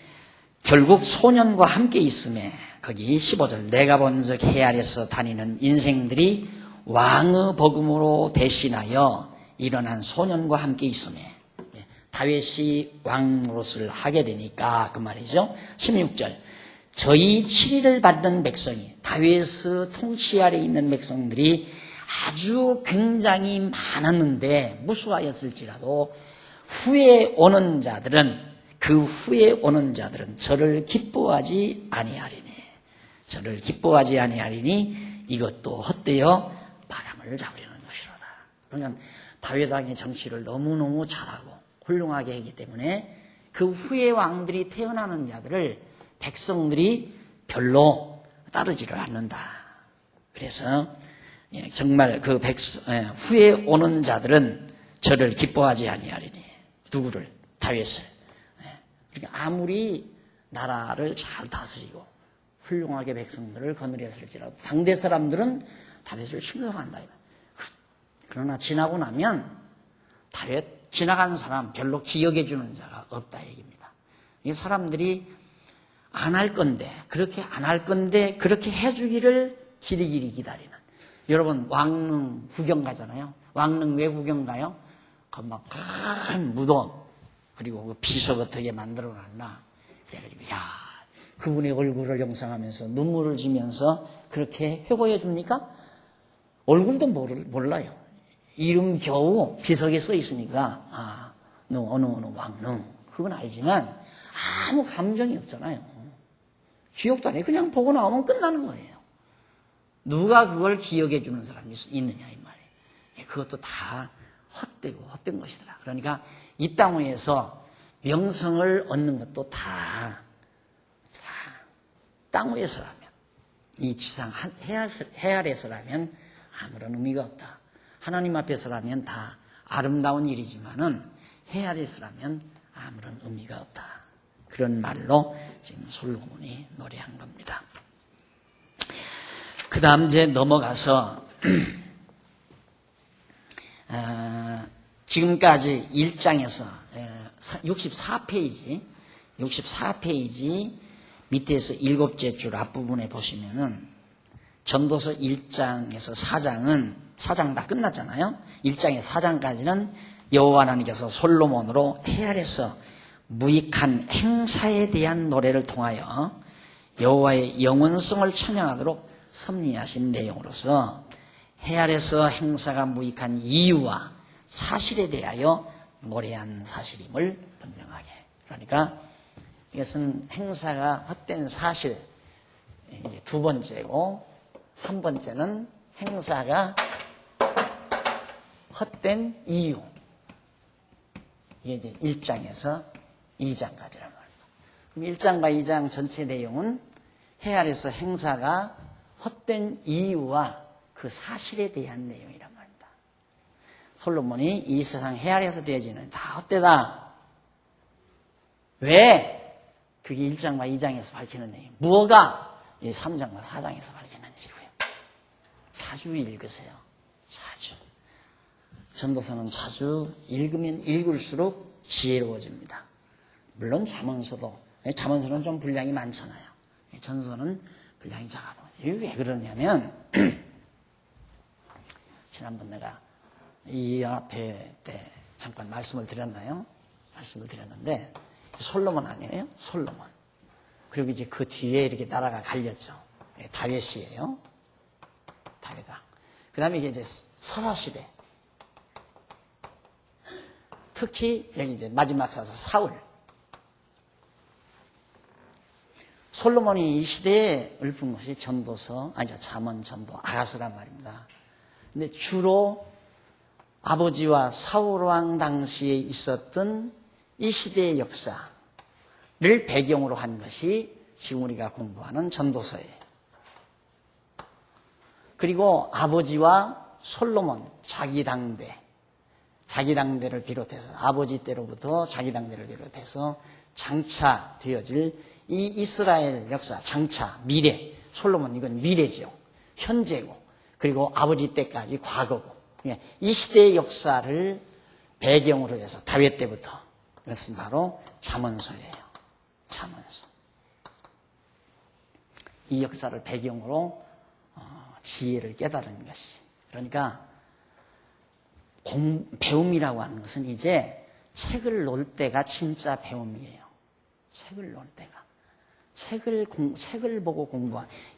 결국 소년과 함께 있음에 거기 15절 내가 본즉 해 아래서 다니는 인생들이 왕의 복음으로 대신하여 일어난 소년과 함께 있음에 다윗이 왕 노릇을 하게 되니까 그 말이죠. 16절 저희 7일을 받는 백성이 다윗의 통치 아래 있는 백성들이 아주 굉장히 많았는데 무수하였을지라도 그 후에 오는 자들은 저를 기뻐하지 아니하리니 이것도 헛되어 바람을 잡으려는 것이로다. 그러니까 다윗 왕의 정치를 너무너무 잘하고 훌륭하게 했기 때문에 그 후에 왕들이 태어나는 자들을 백성들이 별로 따르지를 않는다. 그래서 정말 그 후에 오는 자들은 저를 기뻐하지 아니하리니 누구를? 다윗을. 그러니까 아무리 나라를 잘 다스리고 훌륭하게 백성들을 거느렸을지라도 당대 사람들은 다윗을 충성한다. 그러나 지나고 나면 다윗 지나간 사람 별로 기억해 주는 자가 없다 얘기입니다. 이 사람들이 안 할 건데 그렇게 해주기를 길이길이 기다리는. 여러분 왕릉 구경 가잖아요. 왕릉 왜 구경 가요? 그 막 큰 무덤 그리고 그 비석 어떻게 만들어 놨나. 그래가지고 그분의 얼굴을 영상하면서 눈물을 지면서 그렇게 회고해 줍니까? 얼굴도 몰라요. 이름 겨우 비석에 써 있으니까 너 어느 왕릉 그건 알지만 아무 감정이 없잖아요. 기억도 안 해. 그냥 보고 나오면 끝나는 거예요. 누가 그걸 기억해 주는 사람이 있느냐 이 말이에요. 그것도 다 헛된 것이더라. 그러니까 이 땅 위에서 명성을 얻는 것도 다 땅 위에서라면 이 지상 해 아래서라면 아무런 의미가 없다. 하나님 앞에서라면 다 아름다운 일이지만은 해 아래서라면 아무런 의미가 없다. 그런 말로 지금 솔로몬이 노래한 겁니다. 그 다음 이제 넘어가서 지금까지 1장에서 64페이지 밑에서 7째 줄 앞부분에 보시면은 전도서 1장에서 4장 다 끝났잖아요. 1장에 4장까지는 여호와 하나님께서 솔로몬으로 해 아래서 무익한 행사에 대한 노래를 통하여 여호와의 영원성을 찬양하도록 섭리하신 내용으로서 해 아래서 행사가 무익한 이유와 사실에 대하여 노래한 사실임을 분명하게. 그러니까 이것은 행사가 헛된 사실 두 번째고, 한 번째는 행사가 헛된 이유. 이게 이제 1장에서 2장까지란 말입니다. 그럼 1장과 2장 전체 내용은 해 아래서 행사가 헛된 이유와 그 사실에 대한 내용이란 말입니다. 솔로몬이 이 세상 해 아래서 되어지는 다 헛되다. 왜? 그게 1장과 2장에서 밝히는 내용. 무엇가? 이 3장과 4장에서 밝히는지고요. 자주 읽으세요. 자주. 전도서는 자주 읽으면 읽을수록 지혜로워집니다. 물론 잠언서도, 잠언서는 좀 분량이 많잖아요. 전서는 분량이 작아도. 이게 왜 그러냐면 지난번 내가 이 연합회 때 잠깐 말씀을 드렸나요? 말씀을 드렸는데 솔로몬 아니에요? 솔로몬. 그리고 이제 그 뒤에 이렇게 나라가 갈렸죠. 다윗이에요. 다윗왕. 그 다음에 이게 이제 사사시대. 특히 여기 이제 마지막 사사 사울. 솔로몬이 이 시대에 읊은 것이 전도서, 아니죠. 잠언, 전도, 아가서란 말입니다. 근데 주로 아버지와 사울왕 당시에 있었던 이 시대의 역사를 배경으로 한 것이 지금 우리가 공부하는 전도서예요. 그리고 아버지와 솔로몬, 자기 당대를 비롯해서 아버지 때로부터 자기 당대를 비롯해서 장차 되어질 이 이스라엘 역사, 장차, 미래, 솔로몬 이건 미래죠. 현재고, 그리고 아버지 때까지 과거고, 이 시대의 역사를 배경으로 해서 다윗 때부터, 이것은 바로 잠언서예요. 잠언서. 이 역사를 배경으로 지혜를 깨달은 것이. 그러니까 배움이라고 하는 것은 이제 책을 놓을 때가 진짜 배움이에요. 책을 놓을 때가. 책을 보고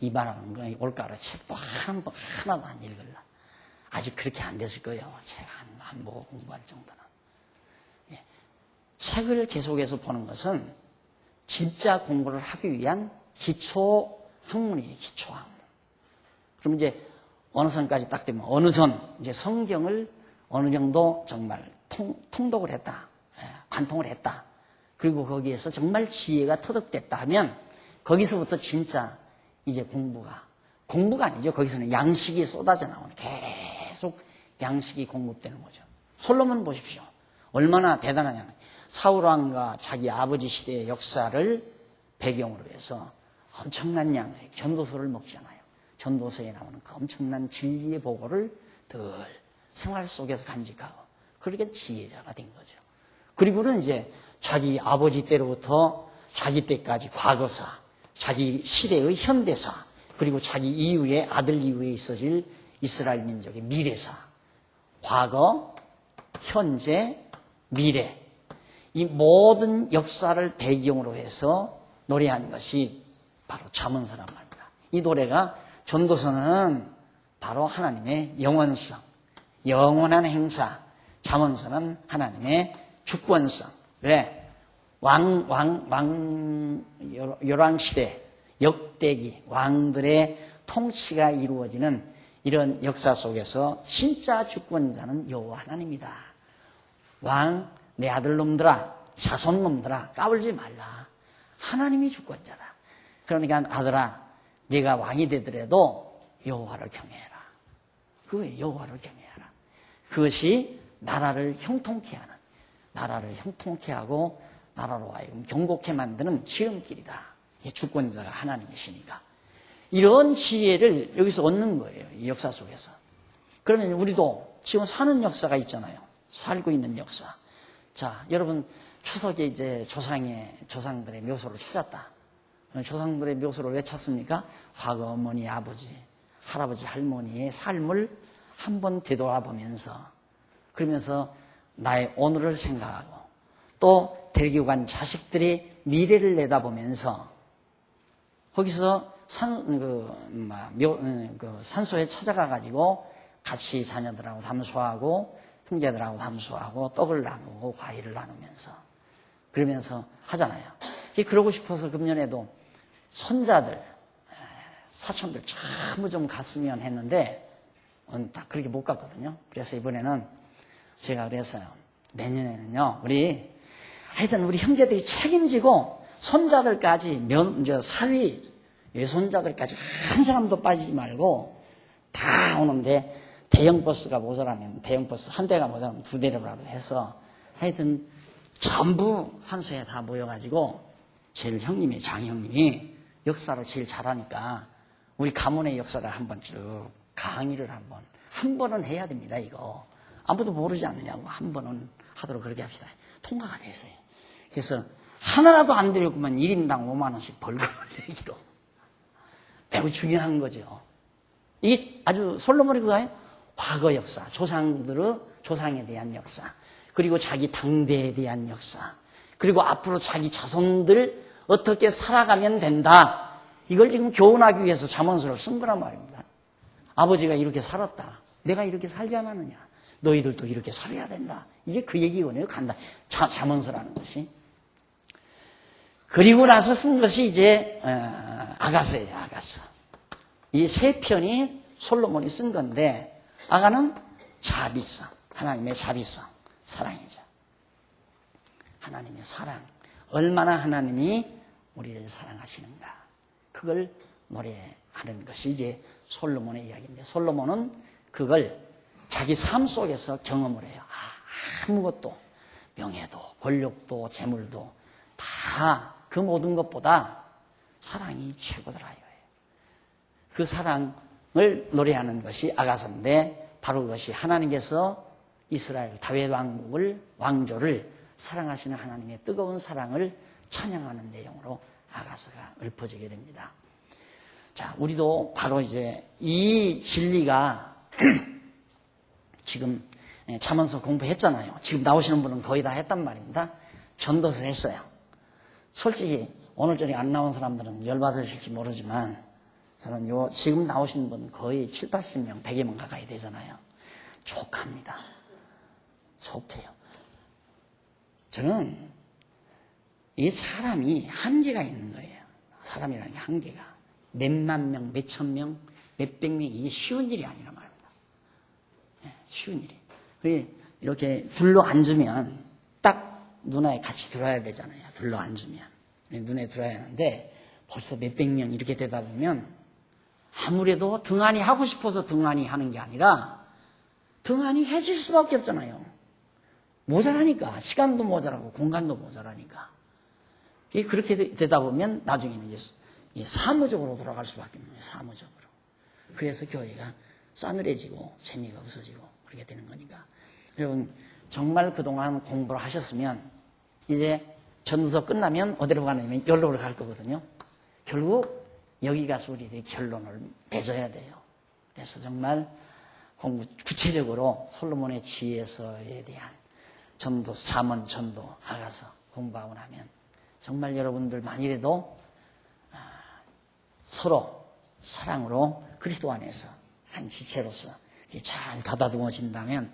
이 말하는 거, 올가을에 책도 하나도 안 읽을라. 아직 그렇게 안 됐을 거예요. 책 안 보고 공부할 정도는. 예. 책을 계속해서 보는 것은 진짜 공부를 하기 위한 기초 학문이에요. 기초 학문. 그럼 이제 어느 선까지 딱 되면 어느 선, 이제 성경을 어느 정도 정말 통독을 했다. 예. 관통을 했다. 그리고 거기에서 정말 지혜가 터득됐다 하면 거기서부터 진짜 이제 공부가 아니죠. 거기서는 양식이 쏟아져 나오는, 계속 양식이 공급되는 거죠. 솔로몬 보십시오. 얼마나 대단하냐. 사울왕과 자기 아버지 시대의 역사를 배경으로 해서 엄청난 양식, 전도서를 먹잖아요. 전도서에 나오는 그 엄청난 진리의 보고를 늘 생활 속에서 간직하고, 그렇게 지혜자가 된 거죠. 그리고는 이제 자기 아버지 때로부터 자기 때까지 과거사, 자기 시대의 현대사, 그리고 자기 이후에 아들 이후에 있어질 이스라엘 민족의 미래사, 과거, 현재, 미래, 이 모든 역사를 배경으로 해서 노래한 것이 바로 잠언서란 말입니다. 이 노래가, 전도서는 바로 하나님의 영원성, 영원한 행사, 잠언서는 하나님의 주권성. 왜? 열왕시대, 역대기, 왕들의 통치가 이루어지는 이런 역사 속에서 진짜 주권자는 여호와 하나님이다. 왕, 내 아들놈들아, 자손놈들아, 까불지 말라. 하나님이 주권자다. 그러니까 아들아, 네가 왕이 되더라도 여호와를 경외해라. 그거예요. 여호와를 경외해라. 그것이 나라를 형통케 하는, 나라를 형통케 하고 나라로 하여금 경고케 만드는 지름길이다. 주권자가 하나님이시니까. 이런 지혜를 여기서 얻는 거예요. 이 역사 속에서. 그러면 우리도 지금 사는 역사가 있잖아요. 살고 있는 역사. 자, 여러분, 추석에 이제 조상들의 묘소를 찾았다. 조상들의 묘소를 왜 찾습니까? 과거 어머니, 아버지, 할아버지, 할머니의 삶을 한번 되돌아보면서, 그러면서 나의 오늘을 생각하고, 또 데리고 간 자식들의 미래를 내다보면서 거기서 산소에 찾아가가지고 같이 자녀들하고 담소하고 형제들하고 담소하고 떡을 나누고 과일을 나누면서 그러면서 하잖아요. 그러고 싶어서 금년에도 손자들, 사촌들 전부 좀 갔으면 했는데 다 그렇게 못 갔거든요. 그래서 이번에는 제가 그랬어요. 내년에는요, 우리 형제들이 책임지고 손자들까지 사위 외손자들까지 한 사람도 빠지지 말고 다 오는데 대형 버스가 모자라면 대형 버스 한 대가 모자라면 두 대라도 해서 하여튼 전부 산소에 다 모여가지고 제일 형님이 장형님이 역사를 제일 잘하니까 우리 가문의 역사를 한번 쭉 강의를 한 번은 해야 됩니다. 이거 아무도 모르지 않느냐고 한 번은 하도록 그렇게 합시다. 통과가 됐어요. 그래서 하나라도 안 되려고만 1인당 5만 원씩 벌금을 내기로 매우 중요한 거죠. 이게 아주 솔로몬이 그거예요. 과거 역사, 조상에 대한 역사, 그리고 자기 당대에 대한 역사, 그리고 앞으로 자기 자손들 어떻게 살아가면 된다. 이걸 지금 교훈하기 위해서 잠언서를 쓴 거란 말입니다. 아버지가 이렇게 살았다. 내가 이렇게 살지 않았느냐. 너희들도 이렇게 살아야 된다. 이게 그 얘기거든요. 잠언서라는 것이. 그리고 나서 쓴 것이 이제 아가서예요. 아가서. 이 세 편이 솔로몬이 쓴 건데 아가는 자비성, 하나님의 자비성, 사랑이죠. 하나님의 사랑. 얼마나 하나님이 우리를 사랑하시는가. 그걸 노래하는 것이 이제 솔로몬의 이야기인데 솔로몬은 그걸 자기 삶 속에서 경험을 해요. 아무것도 명예도 권력도 재물도 다 그 모든 것보다 사랑이 최고더라 이거예요. 그 사랑을 노래하는 것이 아가서인데 바로 그것이 하나님께서 이스라엘 다윗 왕조를 사랑하시는 하나님의 뜨거운 사랑을 찬양하는 내용으로 아가서가 읊어지게 됩니다. 자, 우리도 바로 이제 이 진리가 지금 잠언서 공부했잖아요. 지금 나오시는 분은 거의 다 했단 말입니다. 전도서 했어요. 솔직히 오늘 저녁에 안 나온 사람들은 열받으실지 모르지만 저는 지금 나오신 분 거의 7, 80명, 100여 명 가까이 되잖아요. 족합니다. 족해요. 저는 이 사람이 한계가 있는 거예요. 사람이라는 게 한계가. 몇만 명, 몇천 명, 몇백 명, 이게 쉬운 일이 아니란 말입니다. 쉬운 일이. 이렇게 둘러 앉으면 딱 눈에 같이 들어야 되잖아요. 둘러 앉으면. 눈에 들어야 하는데 벌써 몇백 명 이렇게 되다 보면 아무래도 등한히 하고 싶어서 등한히 하는 게 아니라 등한히 해질 수밖에 없잖아요. 모자라니까. 시간도 모자라고 공간도 모자라니까. 그렇게 되다 보면 나중에는 이제 사무적으로 돌아갈 수밖에 없는 거예요. 사무적으로. 그래서 교회가 싸늘해지고 재미가 없어지고 그렇게 되는 거니까. 여러분 정말 그동안 공부를 하셨으면 이제 전도서 끝나면 어디로 가냐면 연로로 갈 거거든요. 결국 여기 가서 우리들이 결론을 맺어야 돼요. 그래서 정말 구체적으로 솔로몬의 지혜서에 대한 전도서, 잠언, 전도, 아가서 공부하고 나면 정말 여러분들 만일에도 서로 사랑으로 그리스도 안에서 한 지체로서 잘 가다듬어진다면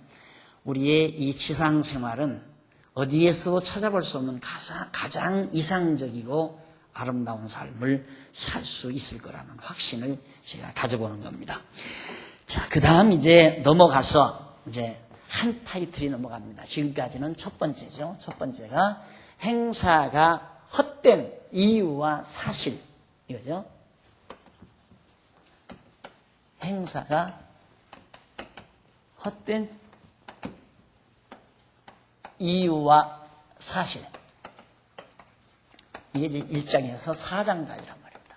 우리의 이 지상생활은 어디에서도 찾아볼 수 없는 가장 이상적이고 아름다운 삶을 살 수 있을 거라는 확신을 제가 가져보는 겁니다. 자, 그 다음 이제 넘어가서 이제 한 타이틀이 넘어갑니다. 지금까지는 첫 번째죠. 첫 번째가 행사가 헛된 이유와 사실 이거죠. 행사가 헛된 이유와 사실. 이게 이제 1장에서 4장까지란 말입니다.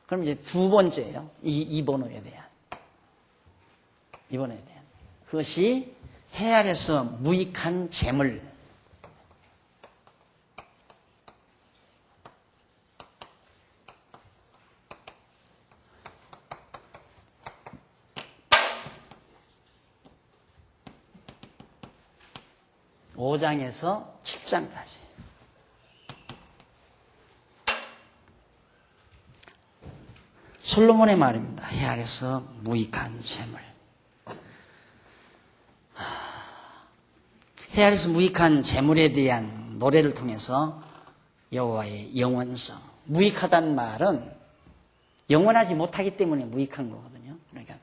그럼 이제 두 번째예요. 이번호에 대한. 이번호에 대한. 그것이 해 아래서 무익한 재물. (5장에서) (7장까지) 솔로몬의 말입니다. 해 아래서 무익한 재물. 해 아래서 무익한 재물에 대한 노래를 통해서 여호와의 영원성, 무익하다는 말은 영원하지 못하기 때문에 무익한 거거든요. 그러니까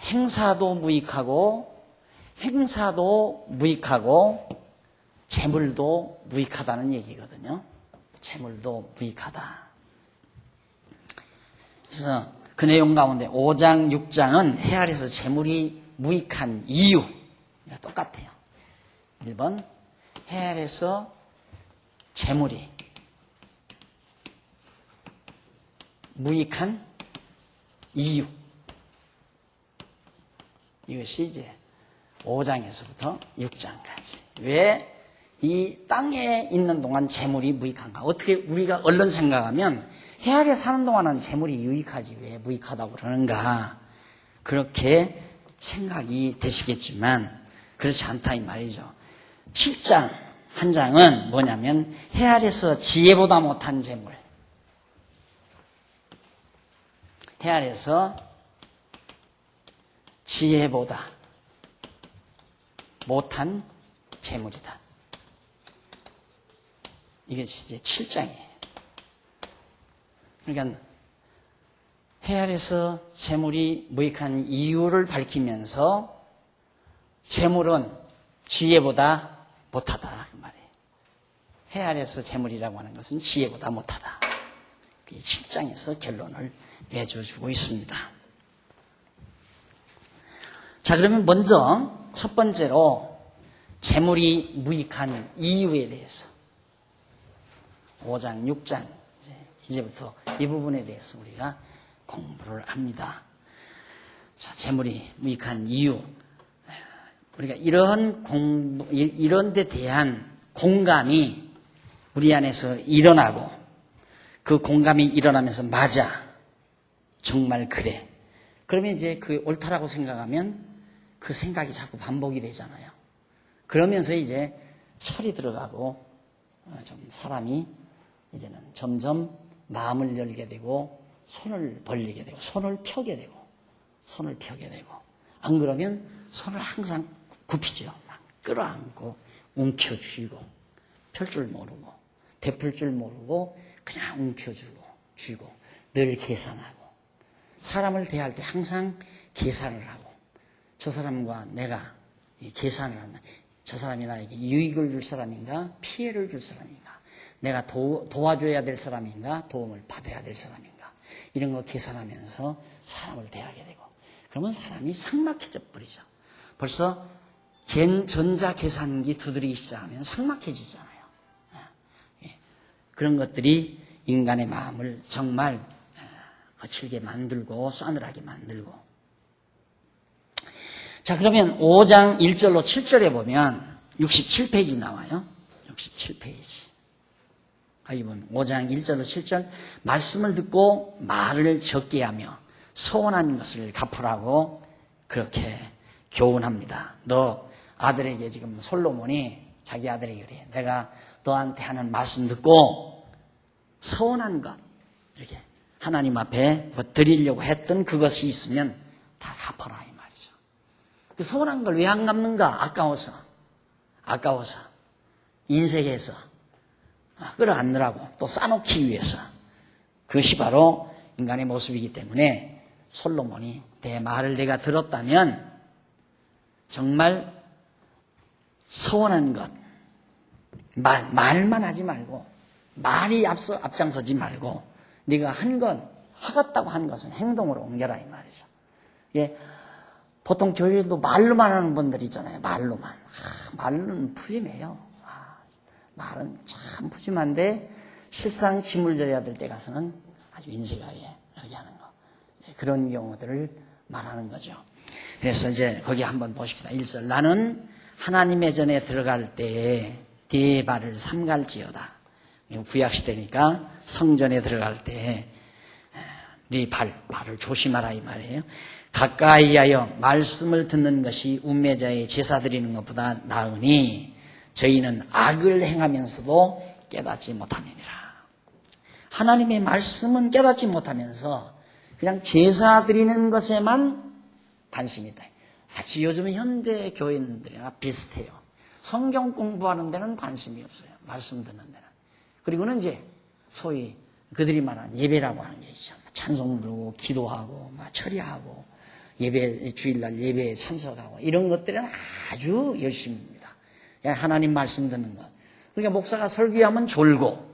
행사도 무익하고 재물도 무익하다는 얘기거든요. 재물도 무익하다. 그래서 그 내용 가운데 5장, 6장은 해 아래서 재물이 무익한 이유 똑같아요. 1번 해 아래서 재물이 무익한 이유. 이것이 이제 5장에서부터 6장까지. 왜 이 땅에 있는 동안 재물이 무익한가? 어떻게 우리가 얼른 생각하면 해 아래 사는 동안은 재물이 유익하지 왜 무익하다고 그러는가? 그렇게 생각이 되시겠지만 그렇지 않다 이 말이죠. 7장 한 장은 뭐냐면 해 아래서 지혜보다 못한 재물. 해 아래서 지혜보다 못한 재물이다. 이것이 이제 7장이에요. 그러니까 해 아래서 재물이 무익한 이유를 밝히면서 재물은 지혜보다 못하다 그 말이에요. 해 아래서 재물이라고 하는 것은 지혜보다 못하다. 7장에서 결론을 내줘주고 있습니다. 자, 그러면 먼저 첫 번째로 재물이 무익한 이유에 대해서 5장, 6장 이제부터 이 부분에 대해서 우리가 공부를 합니다. 자, 재물이 무익한 이유. 우리가 이런 데 대한 공감이 우리 안에서 일어나고 그 공감이 일어나면서 맞아. 정말 그래. 그러면 이제 그 옳다라고 생각하면 그 생각이 자꾸 반복이 되잖아요. 그러면서 이제 철이 들어가고 좀 사람이 이제는 점점 마음을 열게 되고 손을 벌리게 되고 손을 펴게 되고 안 그러면 손을 항상 굽히죠. 막 끌어안고 움켜쥐고 펼 줄 모르고 베풀 줄 모르고 그냥 움켜쥐고 쥐고 늘 계산하고 사람을 대할 때 항상 계산을 하고 저 사람과 내가 계산을 한다. 저 사람이 나에게 유익을 줄 사람인가 피해를 줄 사람인가 내가 도와줘야 될 사람인가 도움을 받아야 될 사람인가 이런 거 계산하면서 사람을 대하게 되고 그러면 사람이 삭막해져 버리죠. 벌써 전자계산기 두드리기 시작하면 삭막해지잖아요. 그런 것들이 인간의 마음을 정말 거칠게 만들고 싸늘하게 만들고. 자, 그러면 5장 1절로 7절에 보면 67페이지 나와요. 67페이지. 여기 보면 5장 1절로 7절 말씀을 듣고 말을 적게 하며 서원한 것을 갚으라고 그렇게 교훈합니다. 너 아들에게 지금 솔로몬이 자기 아들에게 그래. 내가 너한테 하는 말씀 듣고 서원한 것 이렇게 하나님 앞에 드리려고 했던 그것이 있으면 다 갚아라 이 말이죠. 그 서운한 걸 왜 안 갚는가? 아까워서 인색해서 끌어안느라고 또 싸놓기 위해서 그것이 바로 인간의 모습이기 때문에 솔로몬이 내 말을 내가 들었다면 정말 서운한 것 말만 하지 말고 말이 앞장서지 말고 네가 한 건 하겠다고 한 것은 행동으로 옮겨라 이 말이죠. 예, 보통 교회도 말로만 하는 분들 있잖아요. 말로만. 말은 푸짐해요. 말은 참 푸짐한데 실상 짐을 져야 될 때 가서는 아주 인색하게 그렇게 하는 거. 그런 경우들을 말하는 거죠. 그래서 이제 거기 한번 보십시다. 1절 나는 하나님의 전에 들어갈 때에 네 발을 삼갈지어다. 구약시대니까 성전에 들어갈 때 네 발을 조심하라 이 말이에요. 가까이 하여 말씀을 듣는 것이 운매자의 제사 드리는 것보다 나으니 저희는 악을 행하면서도 깨닫지 못함이니라. 하나님의 말씀은 깨닫지 못하면서 그냥 제사 드리는 것에만 관심이 있다. 마치 요즘 현대 교인들이나 비슷해요. 성경 공부하는 데는 관심이 없어요. 말씀 듣는 데는. 그리고는 이제 소위 그들이 말하는 예배라고 하는 게 있죠. 찬송 부르고 기도하고 철야하고 예배 주일날 예배에 참석하고 이런 것들은 아주 열심입니다. 하나님 말씀 듣는 것. 그러니까 목사가 설교하면 졸고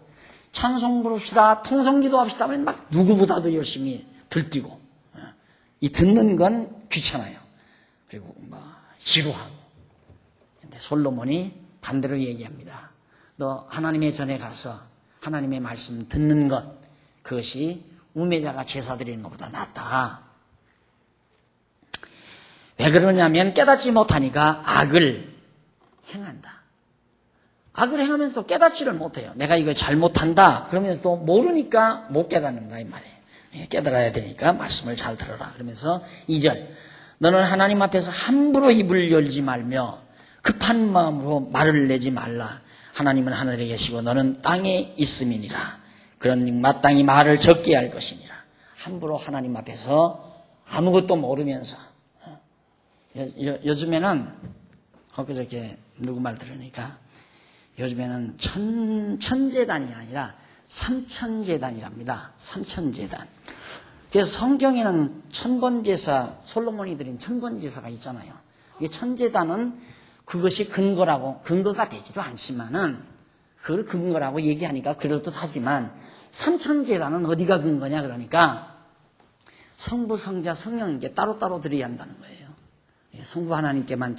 찬송 부릅시다 통성 기도합시다 하면 막 누구보다도 열심히 들뛰고 이 듣는 건 귀찮아요. 그리고 지루하고. 근데 솔로몬이 반대로 얘기합니다. 너 하나님의 전에 가서 하나님의 말씀 듣는 것, 그것이 우매자가 제사 드리는 것보다 낫다. 왜 그러냐면 깨닫지 못하니까 악을 행한다. 악을 행하면서도 깨닫지를 못해요. 내가 이거 잘못한다 그러면서도 모르니까 못 깨닫는다 이 말이에요. 깨달아야 되니까 말씀을 잘 들어라. 그러면서 2절 너는 하나님 앞에서 함부로 입을 열지 말며 급한 마음으로 말을 내지 말라. 하나님은 하늘에 계시고 너는 땅에 있음이니라. 그러니 마땅히 말을 적게 할 것이니라. 함부로 하나님 앞에서 아무것도 모르면서 요즘에는 엊그저께 누구 말 들으니까 요즘에는 천재단이 아니라 삼천재단이랍니다. 삼천재단. 그래서 성경에는 천번제사, 솔로몬이 드린 천번제사가 있잖아요. 이 천재단은 그것이 근거가 되지도 않지만은 그걸 근거라고 얘기하니까 그럴듯하지만 삼천재단은 어디가 근거냐 그러니까 성부, 성자, 성령님께 따로따로 드려야 한다는 거예요. 성부 하나님께만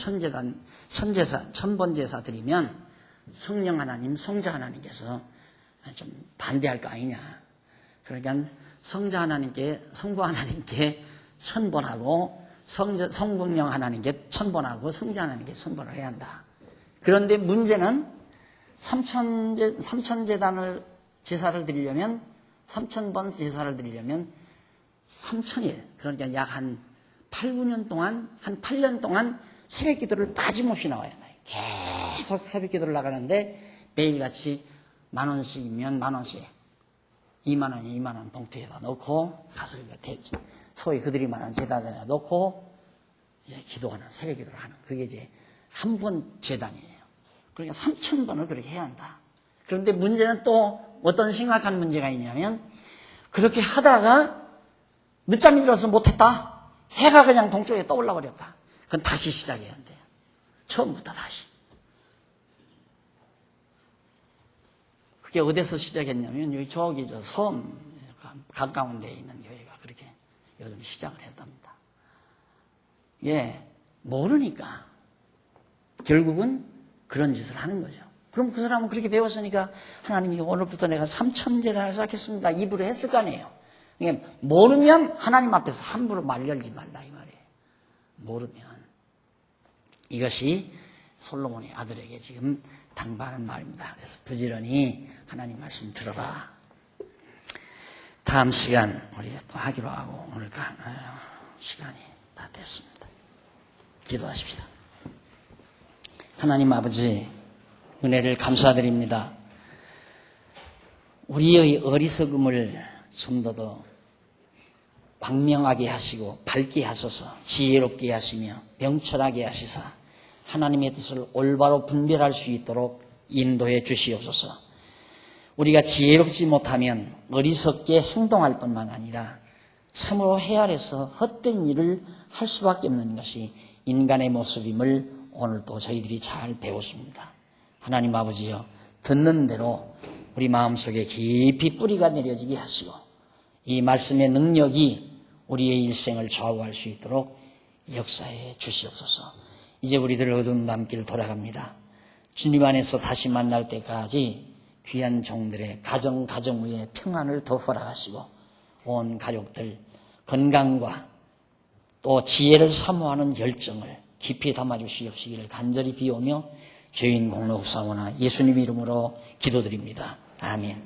천번제사 드리면 성령 하나님, 성자 하나님께서 좀 반대할 거 아니냐. 그러니까 성부 하나님께 천번하고 성령 하나님께 천번하고 성자 하나님께 천번을 해야 한다. 그런데 문제는 삼천재단을 제사를 드리려면 3,000번 제사를 드리려면 3,000일 그러니까 약 한 8, 9년 동안 한 8년 동안 새벽 기도를 빠짐없이 나와요. 계속 새벽 기도를 나가는데 매일같이 10,000원씩이면 10,000원씩 20,000원 봉투에다 넣고 가서 소위 그들이 말하는 제단에다 넣고 이제 기도하는 새벽 기도를 하는 그게 이제 한 번 제단이에요. 그러니까 3,000번을 그렇게 해야 한다. 그런데 문제는 또 어떤 심각한 문제가 있냐면 그렇게 하다가 늦잠이 들어서 못했다. 해가 그냥 동쪽에 떠올라 버렸다. 그건 다시 시작해야 한대요. 처음부터 다시. 그게 어디서 시작했냐면 여기 저기 섬 가까운 데에 있는 교회가 그렇게 요즘 시작을 했답니다. 모르니까 결국은 그런 짓을 하는 거죠. 그럼 그 사람은 그렇게 배웠으니까 하나님이 오늘부터 내가 3천제단을 시작했습니다. 입으로 했을 거 아니에요. 그러니까 모르면 하나님 앞에서 함부로 말 열지 말라 이 말이에요. 모르면. 이것이 솔로몬의 아들에게 지금 당부하는 말입니다. 그래서 부지런히 하나님 말씀 들어라. 다음 시간 우리 또 하기로 하고 오늘 시간이 다 됐습니다. 기도하십시다. 하나님 아버지 은혜를 감사드립니다. 우리의 어리석음을 좀 더 광명하게 하시고 밝게 하소서 지혜롭게 하시며 명철하게 하시사 하나님의 뜻을 올바로 분별할 수 있도록 인도해 주시옵소서. 우리가 지혜롭지 못하면 어리석게 행동할 뿐만 아니라 참으로 헤아려서 헛된 일을 할 수밖에 없는 것이 인간의 모습임을 오늘도 저희들이 잘 배웠습니다. 하나님 아버지여 듣는 대로 우리 마음속에 깊이 뿌리가 내려지게 하시고 이 말씀의 능력이 우리의 일생을 좌우할 수 있도록 역사해 주시옵소서. 이제 우리들 어두운 밤길 돌아갑니다. 주님 안에서 다시 만날 때까지 귀한 종들의 가정 위에 평안을 더 허락하시고 온 가족들 건강과 또 지혜를 사모하는 열정을 깊이 담아주시옵시기를 간절히 비오며 죄인 공로옵사오나 예수님 이름으로 기도드립니다. 아멘.